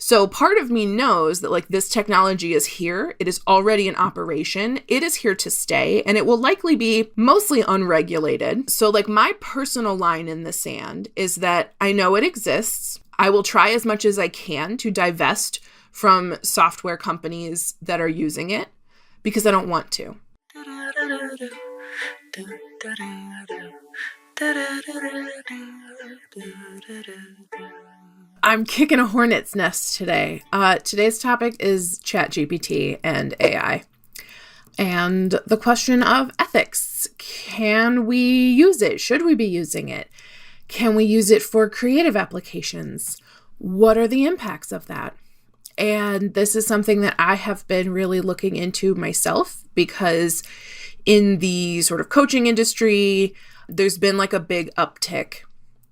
So part of me knows that like this technology is here. It is already in operation. It is here to stay, and it will likely be mostly unregulated. So like my personal line in the sand is that I know it exists. I will try as much as I can to divest from software companies that are using it because I don't want to. I'm kicking a hornet's nest today. Today's topic is ChatGPT and AI. And the question of ethics. Can we use it? Should we be using it? Can we use it for creative applications? What are the impacts of that? And this is something that I have been really looking into myself because in the sort of coaching industry, there's been like a big uptick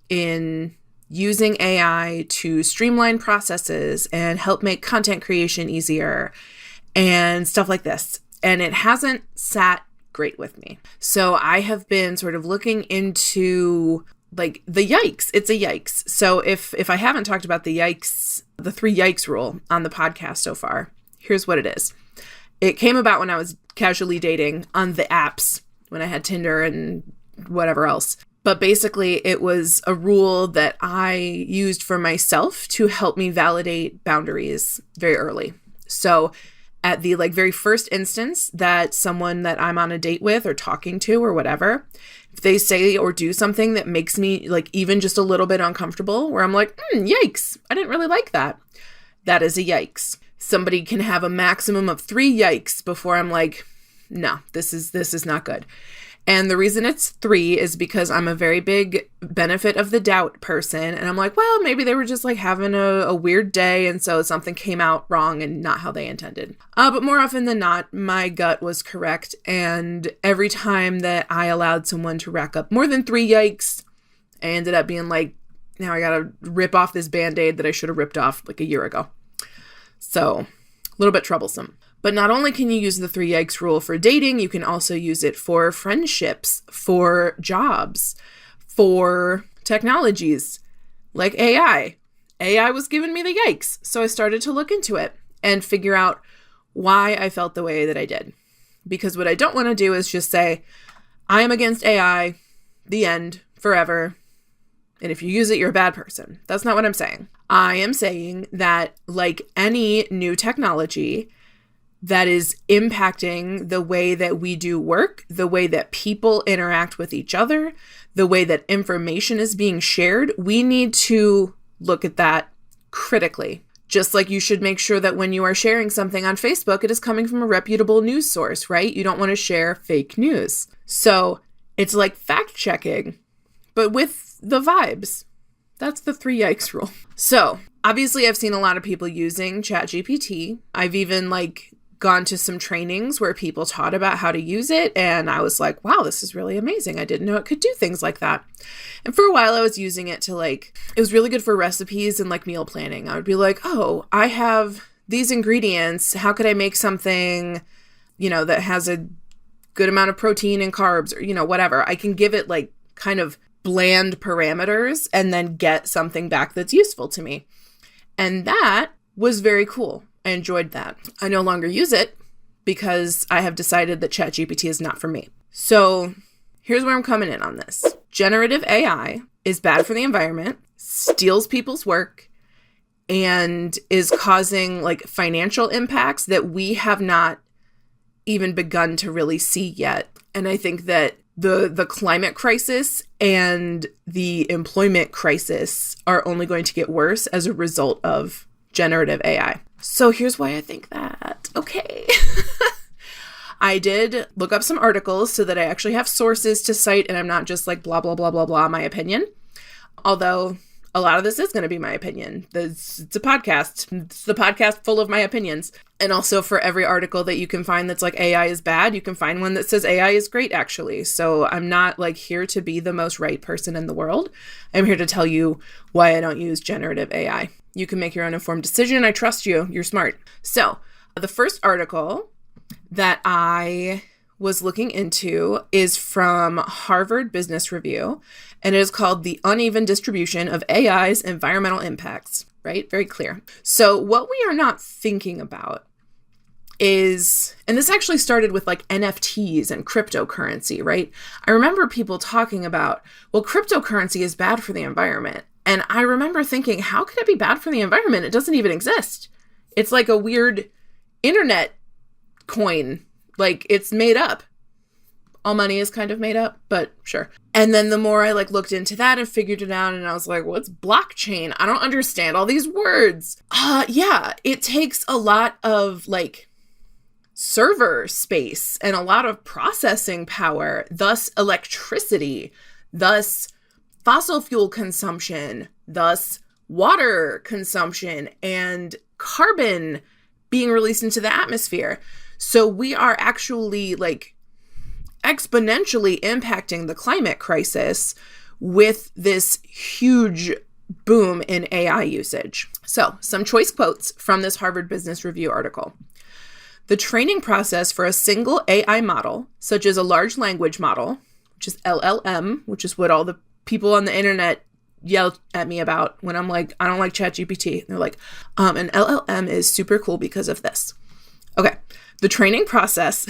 in using AI to streamline processes and help make content creation easier and stuff like this. And it hasn't sat great with me. So I have been sort of looking into like the yikes. It's a yikes. So if I haven't talked about the yikes, the 3 yikes rule on the podcast so far, here's what it is. It came about when I was casually dating on the apps, when I had Tinder and whatever else. But basically it was a rule that I used for myself to help me validate boundaries very early. So at the like very first instance that someone that I'm on a date with or talking to or whatever, if they say or do something that makes me like even just a little bit uncomfortable, where I'm like, yikes, I didn't really like that. That is a yikes. Somebody can have a maximum of 3 yikes before I'm like, no, this is not good. And the reason it's 3 is because I'm a very big benefit of the doubt person. And I'm like, well, maybe they were just like having a weird day. And so something came out wrong and not how they intended. But more often than not, my gut was correct. And every time that I allowed someone to rack up more than 3 yikes, I ended up being like, now I got to rip off this Band-Aid that I should have ripped off like a year ago. So a little bit troublesome. But not only can you use the 3 yikes rule for dating, you can also use it for friendships, for jobs, for technologies like AI. AI was giving me the yikes. So I started to look into it and figure out why I felt the way that I did. Because what I don't want to do is just say, I am against AI, the end, forever. And if you use it, you're a bad person. That's not what I'm saying. I am saying that like any new technology that is impacting the way that we do work, the way that people interact with each other, the way that information is being shared, we need to look at that critically. Just like you should make sure that when you are sharing something on Facebook, it is coming from a reputable news source, right? You don't want to share fake news. So it's like fact checking, but with the vibes. That's the 3 yikes rule. So obviously I've seen a lot of people using ChatGPT. I've even like gone to some trainings where people taught about how to use it. And I was like, wow, this is really amazing. I didn't know it could do things like that. And for a while I was using it to like, it was really good for recipes and like meal planning. I would be like, oh, I have these ingredients. How could I make something, that has a good amount of protein and carbs or, whatever. I can give it like kind of bland parameters and then get something back that's useful to me. And that was very cool. I enjoyed that. I no longer use it because I have decided that ChatGPT is not for me. So here's where I'm coming in on this. Generative AI is bad for the environment, steals people's work, and is causing like financial impacts that we have not even begun to really see yet. And I think that the climate crisis and the employment crisis are only going to get worse as a result of generative AI. So here's why I think that. Okay. I did look up some articles so that I actually have sources to cite and I'm not just like blah, blah, blah, blah, blah, my opinion. Although a lot of this is going to be my opinion. It's a podcast. It's the podcast full of my opinions. And also for every article that you can find that's like AI is bad, you can find one that says AI is great, actually. So I'm not like here to be the most right person in the world. I'm here to tell you why I don't use generative AI. You can make your own informed decision. I trust you. You're smart. So the first article that I was looking into is from Harvard Business Review, and it is called The Uneven Distribution of AI's Environmental Impacts. right? Very clear. So what we are not thinking about is, and this actually started with like NFTs and cryptocurrency, right? I remember people talking about, well, cryptocurrency is bad for the environment. And I remember thinking, how could it be bad for the environment? It doesn't even exist. It's like a weird internet coin. Like, it's made up. All money is kind of made up, but sure. And then the more I like looked into that and figured it out, and I was like, what's blockchain? I don't understand all these words. Yeah, it takes a lot of like server space and a lot of processing power, thus electricity, thus fossil fuel consumption, thus water consumption, and carbon being released into the atmosphere. So we are actually like exponentially impacting the climate crisis with this huge boom in AI usage. So some choice quotes from this Harvard Business Review article. The training process for a single AI model, such as a large language model, which is LLM, which is what all the people on the internet yell at me about when I'm like, I don't like ChatGPT. They're like, an LLM is super cool because of this. Okay. The training process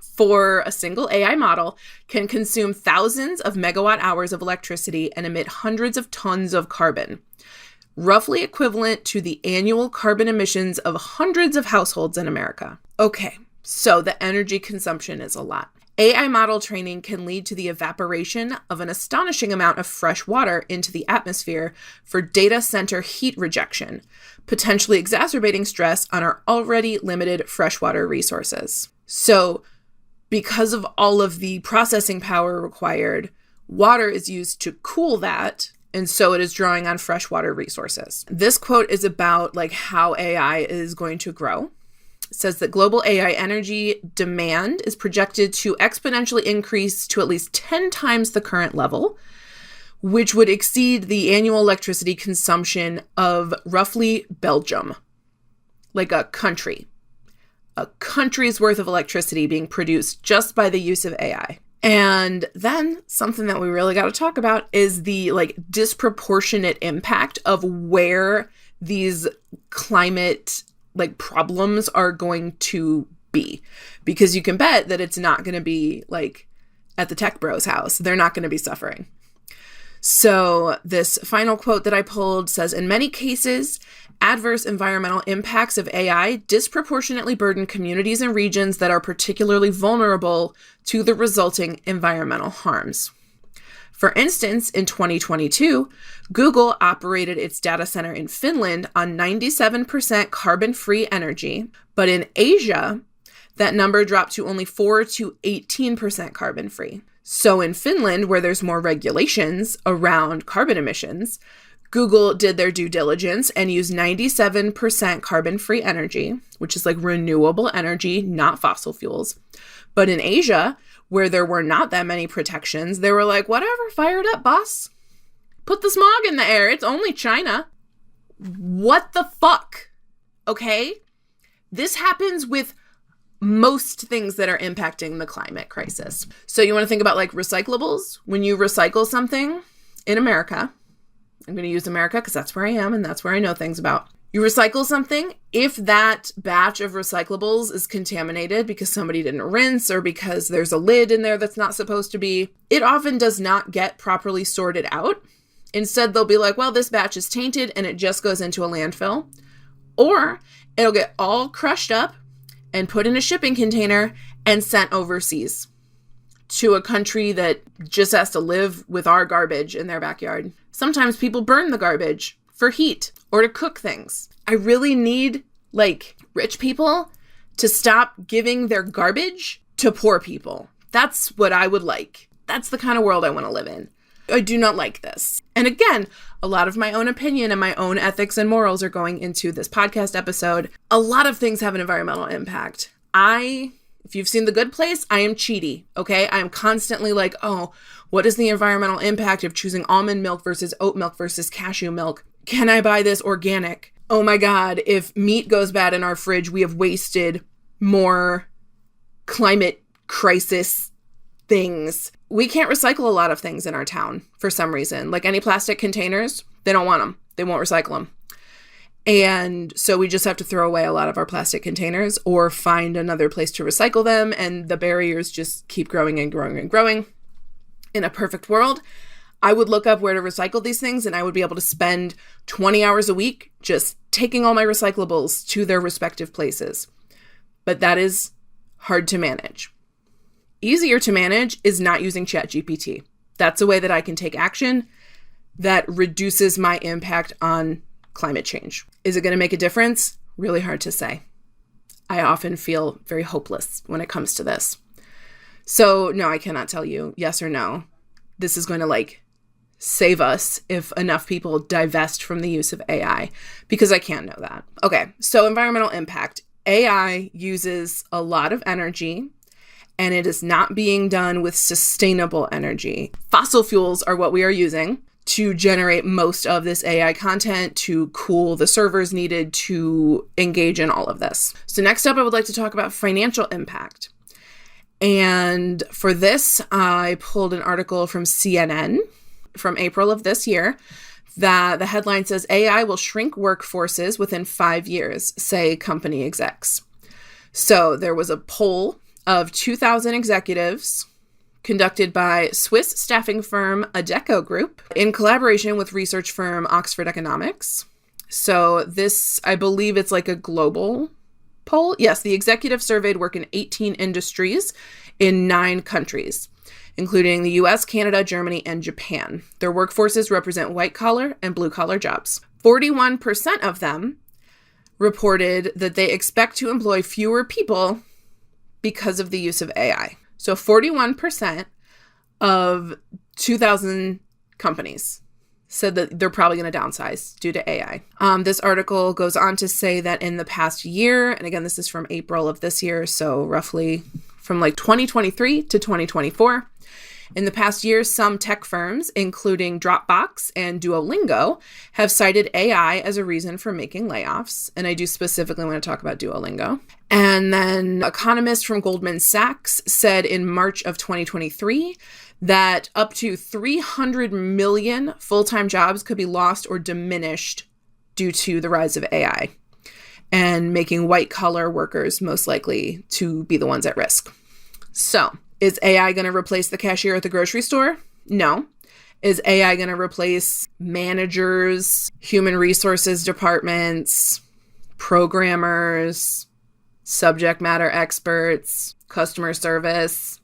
for a single AI model can consume thousands of megawatt hours of electricity and emit hundreds of tons of carbon, roughly equivalent to the annual carbon emissions of hundreds of households in America. Okay, so the energy consumption is a lot. AI model training can lead to the evaporation of an astonishing amount of fresh water into the atmosphere for data center heat rejection, potentially exacerbating stress on our already limited freshwater resources. So, because of all of the processing power required, water is used to cool that, and so it is drawing on freshwater resources. This quote is about like how AI is going to grow. It says that global AI energy demand is projected to exponentially increase to at least 10 times the current level, which would exceed the annual electricity consumption of roughly Belgium, like a country's worth of electricity being produced just by the use of AI. And then something that we really got to talk about is the like disproportionate impact of where these climate like problems are going to be, because you can bet that it's not going to be like at the tech bros house. They're not going to be suffering. So this final quote that I pulled says, in many cases, adverse environmental impacts of AI disproportionately burden communities and regions that are particularly vulnerable to the resulting environmental harms. For instance, in 2022, Google operated its data center in Finland on 97% carbon-free energy, but in Asia, that number dropped to only 4 to 18% carbon-free. So in Finland, where there's more regulations around carbon emissions, Google did their due diligence and used 97% carbon-free energy, which is like renewable energy, not fossil fuels. But in Asia, where there were not that many protections, they were like, whatever, fire it up, boss. Put the smog in the air. It's only China. What the fuck? Okay? This happens with most things that are impacting the climate crisis. So you want to think about like recyclables. When you recycle something in America, I'm going to use America because that's where I am and that's where I know things about. You recycle something, if that batch of recyclables is contaminated because somebody didn't rinse or because there's a lid in there that's not supposed to be, it often does not get properly sorted out. Instead, they'll be like, well, this batch is tainted and it just goes into a landfill. Or it'll get all crushed up and put in a shipping container and sent overseas to a country that just has to live with our garbage in their backyard. Sometimes people burn the garbage for heat or to cook things. I really need like rich people to stop giving their garbage to poor people. That's what I would like. That's the kind of world I want to live in. I do not like this. And again, a lot of my own opinion and my own ethics and morals are going into this podcast episode. A lot of things have an environmental impact. If you've seen The Good Place, I am cheaty, okay? I am constantly like, oh, what is the environmental impact of choosing almond milk versus oat milk versus cashew milk? Can I buy this organic? Oh my God, if meat goes bad in our fridge, we have wasted more climate crisis things. We can't recycle a lot of things in our town for some reason. Like any plastic containers, they don't want them. They won't recycle them. And so we just have to throw away a lot of our plastic containers or find another place to recycle them. And the barriers just keep growing and growing and growing. In a perfect world, I would look up where to recycle these things and I would be able to spend 20 hours a week just taking all my recyclables to their respective places. But that is hard to manage. Easier to manage is not using ChatGPT. That's a way that I can take action that reduces my impact on climate change. Is it going to make a difference? Really hard to say. I often feel very hopeless when it comes to this. So no, I cannot tell you yes or no. This is going to save us if enough people divest from the use of AI, because I can't know that. Okay, so environmental impact. AI uses a lot of energy and it is not being done with sustainable energy. Fossil fuels are what we are using to generate most of this AI content, to cool the servers needed to engage in all of this. So next up, I would like to talk about financial impact. And for this, I pulled an article from CNN from April of this year that the headline says, AI will shrink workforces within 5 years, say company execs. So there was a poll of 2,000 executives conducted by Swiss staffing firm Adecco Group in collaboration with research firm Oxford Economics. So this, I believe it's a global poll. Yes, the executive surveyed work in 18 industries in 9 countries, including the US, Canada, Germany, and Japan. Their workforces represent white-collar and blue-collar jobs. 41% of them reported that they expect to employ fewer people because of the use of AI. So 41% of 2,000 companies said that they're probably going to downsize due to AI. This article goes on to say that in the past year, and again, this is from April of this year, so roughly from 2023 to 2024, in the past year, some tech firms, including Dropbox and Duolingo, have cited AI as a reason for making layoffs. And I do specifically want to talk about Duolingo. And then economist from Goldman Sachs said in March of 2023 that up to 300 million full-time jobs could be lost or diminished due to the rise of AI, and making white-collar workers most likely to be the ones at risk. So, is AI going to replace the cashier at the grocery store? No. Is AI going to replace managers, human resources departments, programmers, subject matter experts, customer service?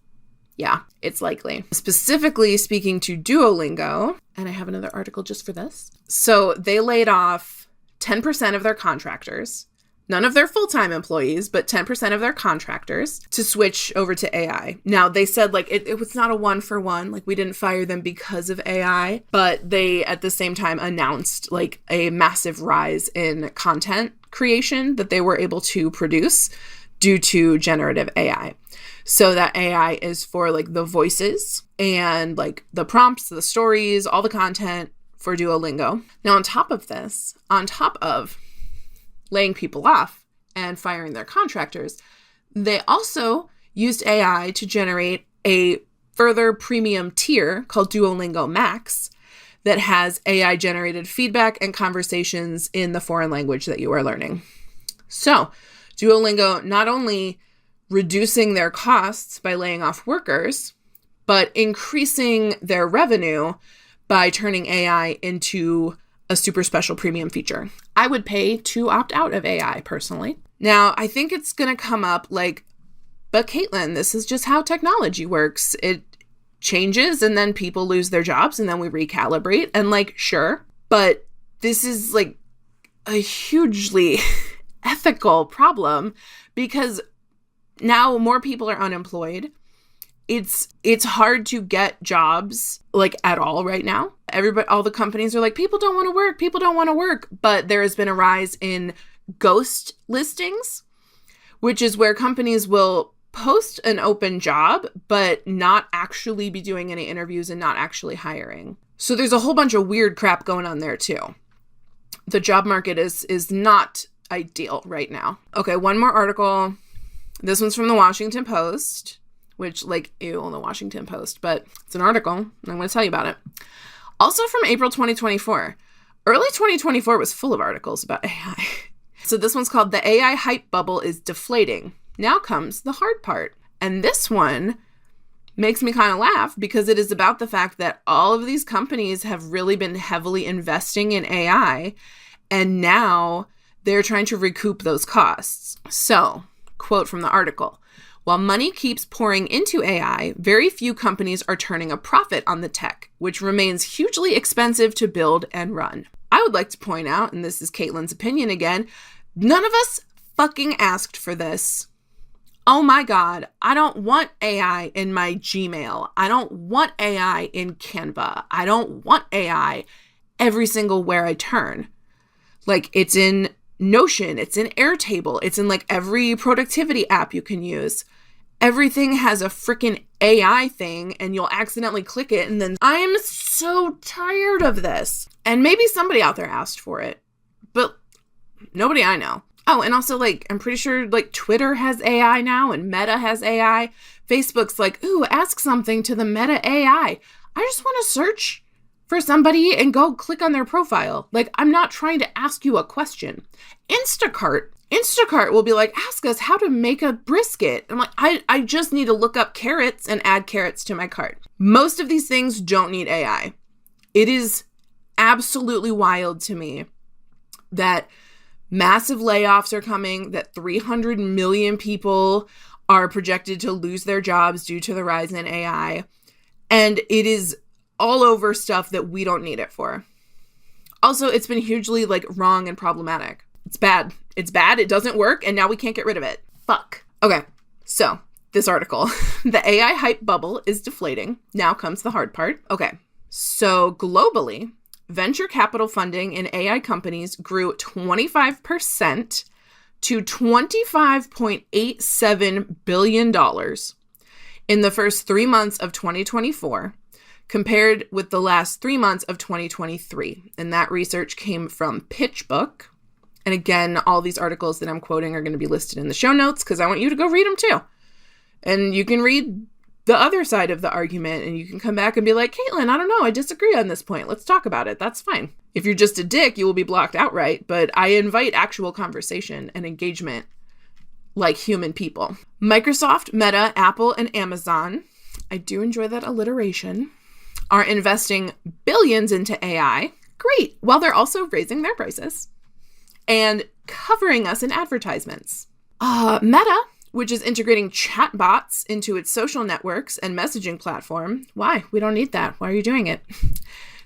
Yeah, it's likely. Specifically speaking to Duolingo, and I have another article just for this. So they laid off 10% of their contractors, none of their full-time employees, but 10% of their contractors to switch over to AI. Now, they said it was not a one-for-one, we didn't fire them because of AI, but they at the same time announced a massive rise in content creation that they were able to produce due to generative AI. So that AI is for the voices and the prompts, the stories, all the content for Duolingo. Now, on top of this, on top of laying people off and firing their contractors, they also used AI to generate a further premium tier called Duolingo Max that has AI generated feedback and conversations in the foreign language that you are learning. So Duolingo not only reducing their costs by laying off workers, but increasing their revenue by turning AI into a super special premium feature. I would pay to opt out of AI personally. Now, I think it's going to come up but Caitlin, this is just how technology works. It changes and then people lose their jobs and then we recalibrate and sure, but this is a hugely ethical problem because now more people are unemployed. It's hard to get jobs at all right now. All the companies are people don't want to work. But there has been a rise in ghost listings, which is where companies will post an open job, but not actually be doing any interviews and not actually hiring. So there's a whole bunch of weird crap going on there too. The job market is not ideal right now. Okay, one more article. This one's from the Washington Post, which ew on the Washington Post, but it's an article and I'm going to tell you about it. Also from April 2024, Early 2024 was full of articles about AI. So this one's called "The AI Hype Bubble is Deflating. Now Comes the Hard Part." And this one makes me kind of laugh because it is about the fact that all of these companies have really been heavily investing in AI, and now they're trying to recoup those costs. So, quote from the article, "While money keeps pouring into AI, very few companies are turning a profit on the tech, which remains hugely expensive to build and run. I would like to point out, and this is Caitlin's opinion again, none of us fucking asked for this. Oh my God, I don't want AI in my Gmail. I don't want AI in Canva. I don't want AI every single where I turn. Like, it's in Notion, it's in Airtable, it's in like every productivity app you can use. Everything has a freaking AI thing, and you'll accidentally click it, and then I'm so tired of this." And maybe somebody out there asked for it, but nobody I know. Oh, and also, like, I'm pretty sure, like, Twitter has AI now, and Meta has AI. Facebook's like, ooh, ask something to the Meta AI. I just want to search for somebody and go click on their profile. Like, I'm not trying to ask you a question. Instacart will be like, ask us how to make a brisket. I'm like, I just need to look up carrots and add carrots to my cart. Most of these things don't need AI. It is absolutely wild to me that massive layoffs are coming, that 300 million people are projected to lose their jobs due to the rise in AI. And it is all over stuff that we don't need it for. Also, it's been hugely like wrong and problematic. It's bad. It's bad. It doesn't work. And now we can't get rid of it. Fuck. Okay. So this article, "The AI hype bubble is deflating. Now comes the hard part." Okay. So globally, venture capital funding in AI companies grew 25% to $25.87 billion in the first 3 months of 2024, compared with the last 3 months of 2023. And that research came from PitchBook. And again, all these articles that I'm quoting are going to be listed in the show notes because I want you to go read them too. And you can read the other side of the argument, and you can come back and be like, Caitlin, I don't know, I disagree on this point. Let's talk about it. That's fine. If you're just a dick, you will be blocked outright, but I invite actual conversation and engagement like human people. Microsoft, Meta, Apple, and Amazon, I do enjoy that alliteration, are investing billions into AI. Great. While they're also raising their prices and covering us in advertisements. Meta, which is integrating chatbots into its social networks and messaging platform. Why? We don't need that. Why are you doing it?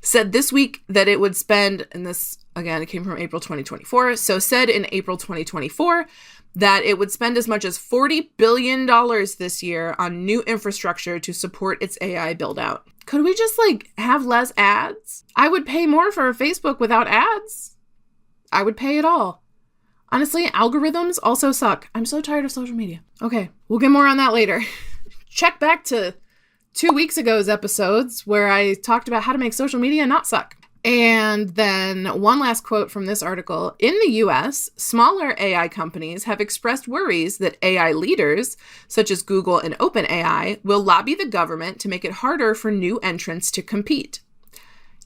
Said this week that it would spend, and this, again, it came from April 2024, so said in April 2024 that it would spend as much as $40 billion this year on new infrastructure to support its AI build-out. Could we just, like, have less ads? I would pay more for Facebook without ads. I would pay it all. Honestly, algorithms also suck. I'm so tired of social media. Okay, we'll get more on that later. Check back to 2 weeks ago's episodes where I talked about how to make social media not suck. And then one last quote from this article. In the US, smaller AI companies have expressed worries that AI leaders, such as Google and OpenAI, will lobby the government to make it harder for new entrants to compete.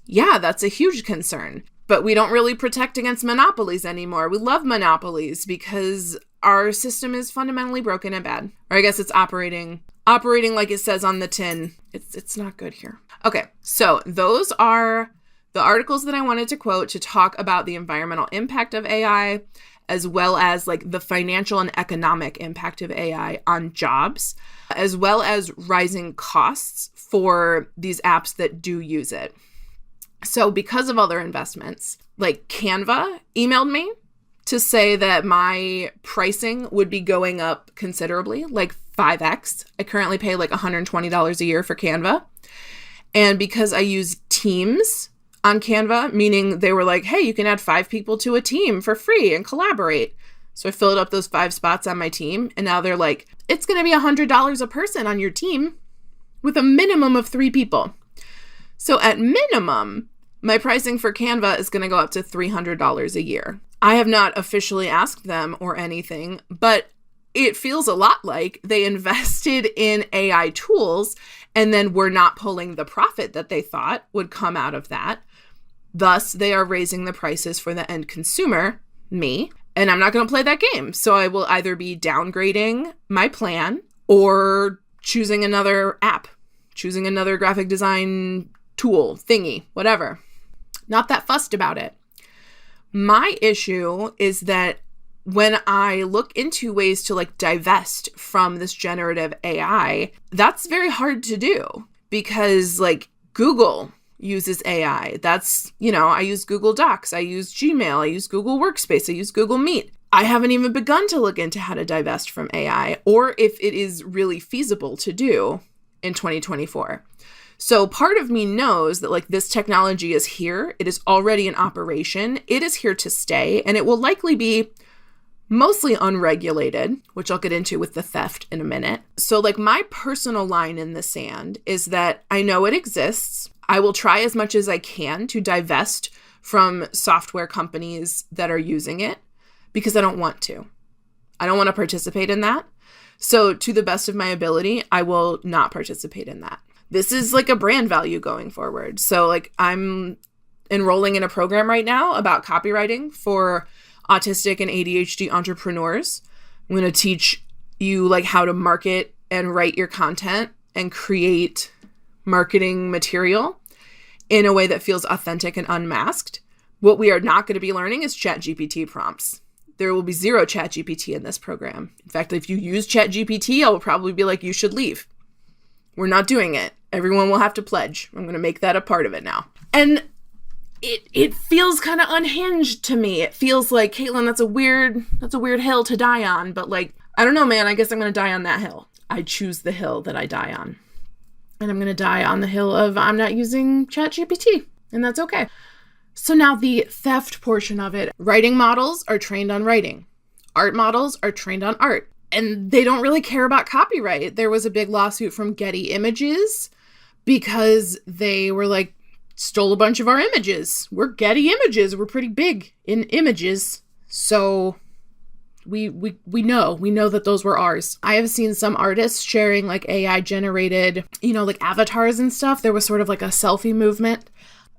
Yeah, that's a huge concern. But we don't really protect against monopolies anymore. We love monopolies because our system is fundamentally broken and bad. Or I guess it's operating like it says on the tin. It's not good here. Okay, so those are the articles that I wanted to quote to talk about the environmental impact of AI, as well as like the financial and economic impact of AI on jobs, as well as rising costs for these apps that do use it. So because of all their investments, like Canva emailed me to say that my pricing would be going up considerably, like 5x. I currently pay like $120 a year for Canva. And because I use Teams on Canva, meaning they were like, hey, you can add 5 people to a team for free and collaborate. So I filled up those 5 spots on my team. And now they're like, it's going to be $100 a person on your team with a minimum of 3 people. So at minimum, my pricing for Canva is going to go up to $300 a year. I have not officially asked them or anything, but it feels a lot like they invested in AI tools and then were not pulling the profit that they thought would come out of that. Thus, they are raising the prices for the end consumer, me, and I'm not going to play that game. So I will either be downgrading my plan or choosing another app, choosing another graphic design tool, thingy, whatever. Not that fussed about it. My issue is that when I look into ways to like divest from this generative AI, that's very hard to do because like Google uses AI. That's, I use Google Docs, I use Gmail, I use Google Workspace, I use Google Meet. I haven't even begun to look into how to divest from AI or if it is really feasible to do in 2024. So part of me knows that like this technology is here. It is already in operation. It is here to stay, and it will likely be mostly unregulated, which I'll get into with the theft in a minute. So like my personal line in the sand is that I know it exists. I will try as much as I can to divest from software companies that are using it because I don't want to. I don't want to participate in that. So to the best of my ability, I will not participate in that. This is like a brand value going forward. So like I'm enrolling in a program right now about copywriting for autistic and ADHD entrepreneurs. I'm going to teach you like how to market and write your content and create marketing material in a way that feels authentic and unmasked. What we are not going to be learning is ChatGPT prompts. There will be zero ChatGPT in this program. In fact, if you use ChatGPT, I will probably be like, you should leave. We're not doing it. Everyone will have to pledge. I'm going to make that a part of it now. And it feels kind of unhinged to me. It feels like, Caitlin, that's a weird hill to die on. But like, I don't know, man. I guess I'm going to die on that hill. I choose the hill that I die on. And I'm going to die on the hill of I'm not using ChatGPT. And that's okay. So now the theft portion of it. Writing models are trained on writing. Art models are trained on art. And they don't really care about copyright. There was a big lawsuit from Getty Images because they were like, stole a bunch of our images. We're Getty Images. We're pretty big in images. So we know that those were ours. I have seen some artists sharing like AI generated, like avatars and stuff. There was sort of like a selfie movement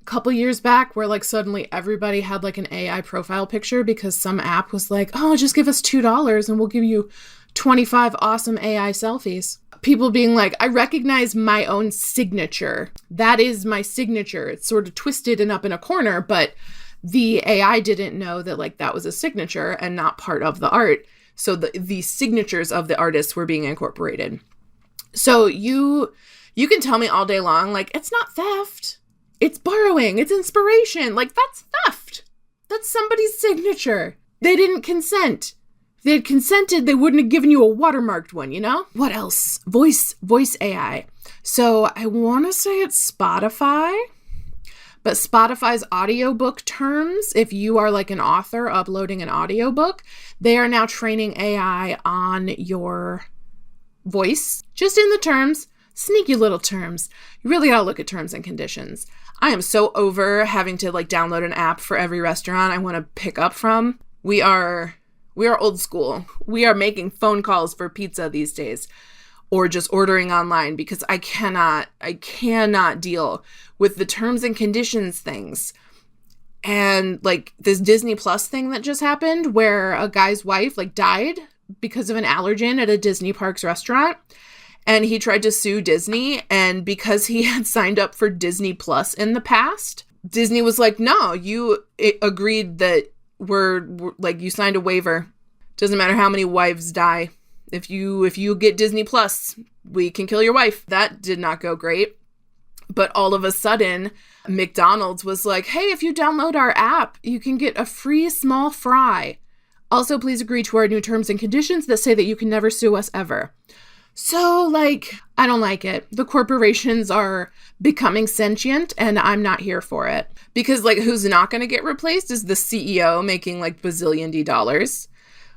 a couple years back where like suddenly everybody had like an AI profile picture because some app was like, oh, just give us $2 and we'll give you 25 awesome AI selfies. People being like, I recognize my own signature. That is my signature. It's sort of twisted and up in a corner, but the AI didn't know that like that was a signature and not part of the art. So the signatures of the artists were being incorporated. So you can tell me all day long, like, it's not theft. It's borrowing. It's inspiration. Like, that's theft. That's somebody's signature. They didn't consent. If they had consented, they wouldn't have given you a watermarked one, What else? Voice AI. So I want to say it's Spotify, but Spotify's audiobook terms, if you are like an author uploading an audiobook, they are now training AI on your voice, just in the terms, sneaky little terms. You really gotta look at terms and conditions. I am so over having to like download an app for every restaurant I want to pick up from. We are old school. We are making phone calls for pizza these days or just ordering online because I cannot deal with the terms and conditions things. And like this Disney Plus thing that just happened where a guy's wife like died because of an allergen at a Disney Parks restaurant. And he tried to sue Disney. And because he had signed up for Disney Plus in the past, Disney was like, no, you agreed that we're like, you signed a waiver. Doesn't matter how many wives die. If you get Disney Plus, we can kill your wife. That did not go great. But all of a sudden, McDonald's was like, hey, if you download our app, you can get a free small fry. Also, please agree to our new terms and conditions that say that you can never sue us ever. So, like, I don't like it. The corporations are becoming sentient, and I'm not here for it. Because, like, who's not going to get replaced is the CEO making, like, bazillion dollars,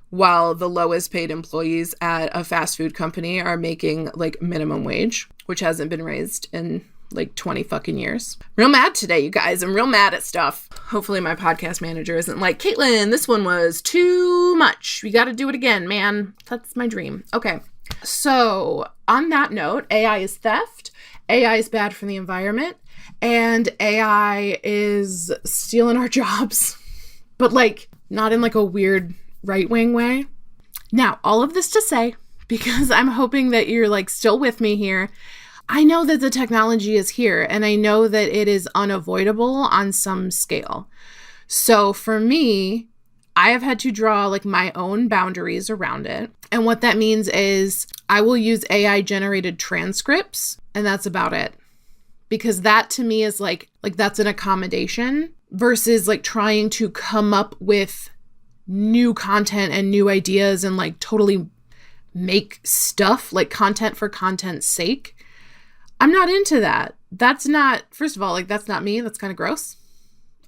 while the lowest paid employees at a fast food company are making, like, minimum wage, which hasn't been raised in, like, 20 fucking years. Real mad today, you guys. I'm real mad at stuff. Hopefully my podcast manager isn't like, Caitlin, this one was too much. We got to do it again, man. That's my dream. Okay. So on that note, AI is theft. AI is bad for the environment. and AI is stealing our jobs, but like not in like a weird right-wing way. Now, all of this to say, because I'm hoping that you're like still with me here, I know that the technology is here and I know that it is unavoidable on some scale. So for me, I have had to draw like my own boundaries around it. And what that means is I will use AI generated transcripts, and that's about it. Because that to me is like that's an accommodation versus like trying to come up with new content and new ideas and like totally make stuff like content for content's sake. I'm not into that. That's not, first of all, like that's not me. That's kind of gross.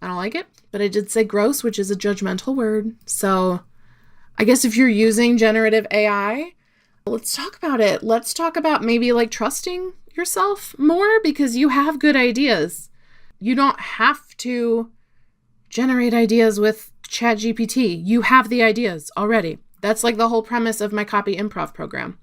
I don't like it. But I did say gross, which is a judgmental word. So I guess if you're using generative AI, let's talk about it. Let's talk about maybe like trusting yourself more because you have good ideas. You don't have to generate ideas with ChatGPT. You have the ideas already. That's like the whole premise of my copy improv program.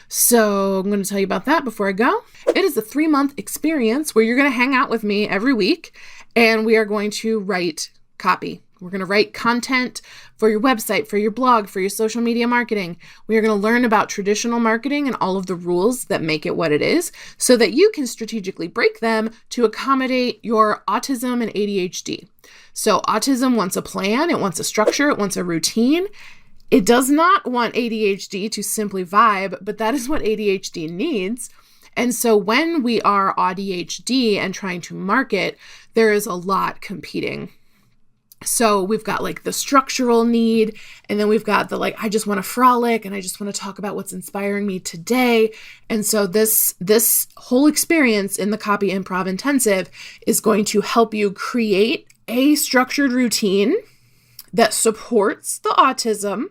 So I'm going to tell you about that before I go. It is a 3-month experience where you're going to hang out with me every week and we are going to write copy. We're going to write content for your website, for your blog, for your social media marketing. We are going to learn about traditional marketing and all of the rules that make it what it is so that you can strategically break them to accommodate your autism and ADHD. So autism wants a plan, it wants a structure, it wants a routine. It does not want ADHD to simply vibe, but that is what ADHD needs. And so when we are ADHD and trying to market, there is a lot competing. So we've got like the structural need, and then we've got the like, I just want to frolic and I just want to talk about what's inspiring me today. And so this whole experience in the Copy Improv Intensive is going to help you create a structured routine that supports the autism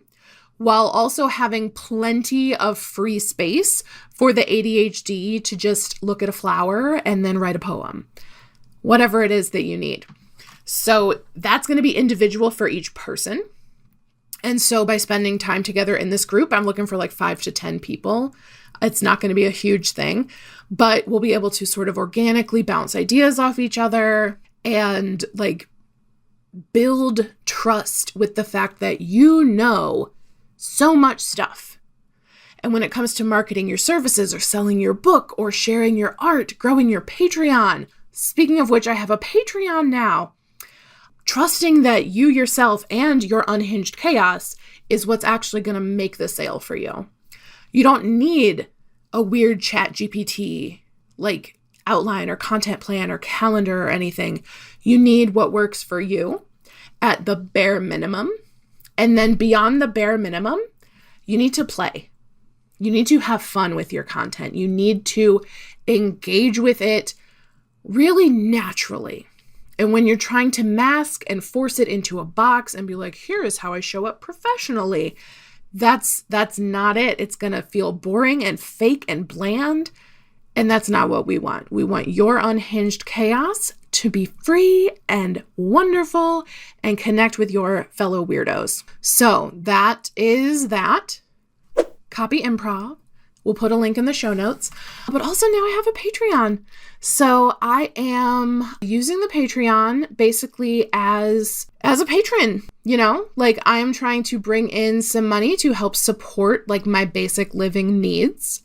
while also having plenty of free space for the ADHD to just look at a flower and then write a poem, whatever it is that you need. So that's going to be individual for each person. And so by spending time together in this group, I'm looking for like 5 to 10 people. It's not going to be a huge thing, but we'll be able to sort of organically bounce ideas off each other and like build trust with the fact that you know so much stuff. And when it comes to marketing your services or selling your book or sharing your art, growing your Patreon, speaking of which, I have a Patreon now, trusting that you yourself and your unhinged chaos is what's actually going to make the sale for you. You don't need a weird ChatGPT like outline or content plan or calendar or anything. You need what works for you at the bare minimum. And then beyond the bare minimum, you need to play. You need to have fun with your content. You need to engage with it really naturally. And when you're trying to mask and force it into a box and be like, here is how I show up professionally, that's not it. It's going to feel boring and fake and bland. And that's not what we want. We want your unhinged chaos to be free and wonderful and connect with your fellow weirdos. So that is that. Copy Improv. We'll put a link in the show notes. But also now I have a Patreon. So I am using the Patreon basically as a patron, you know? Like I am trying to bring in some money to help support like my basic living needs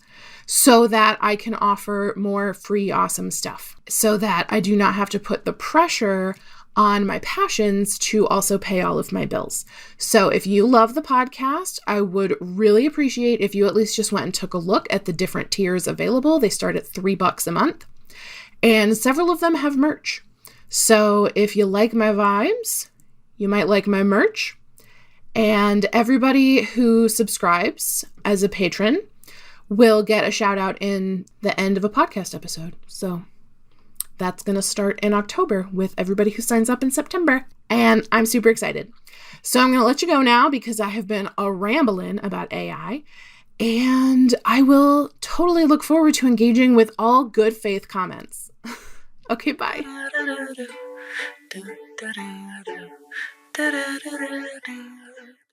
so that I can offer more free, awesome stuff. So that I do not have to put the pressure on my passions to also pay all of my bills. So if you love the podcast, I would really appreciate if you at least just went and took a look at the different tiers available. They start at $3 a month, and several of them have merch. So if you like my vibes, you might like my merch. And everybody who subscribes as a patron will get a shout out in the end of a podcast episode. So that's going to start in October with everybody who signs up in September. And I'm super excited. So I'm going to let you go now because I have been a rambling about AI. And I will totally look forward to engaging with all good faith comments. Okay, bye.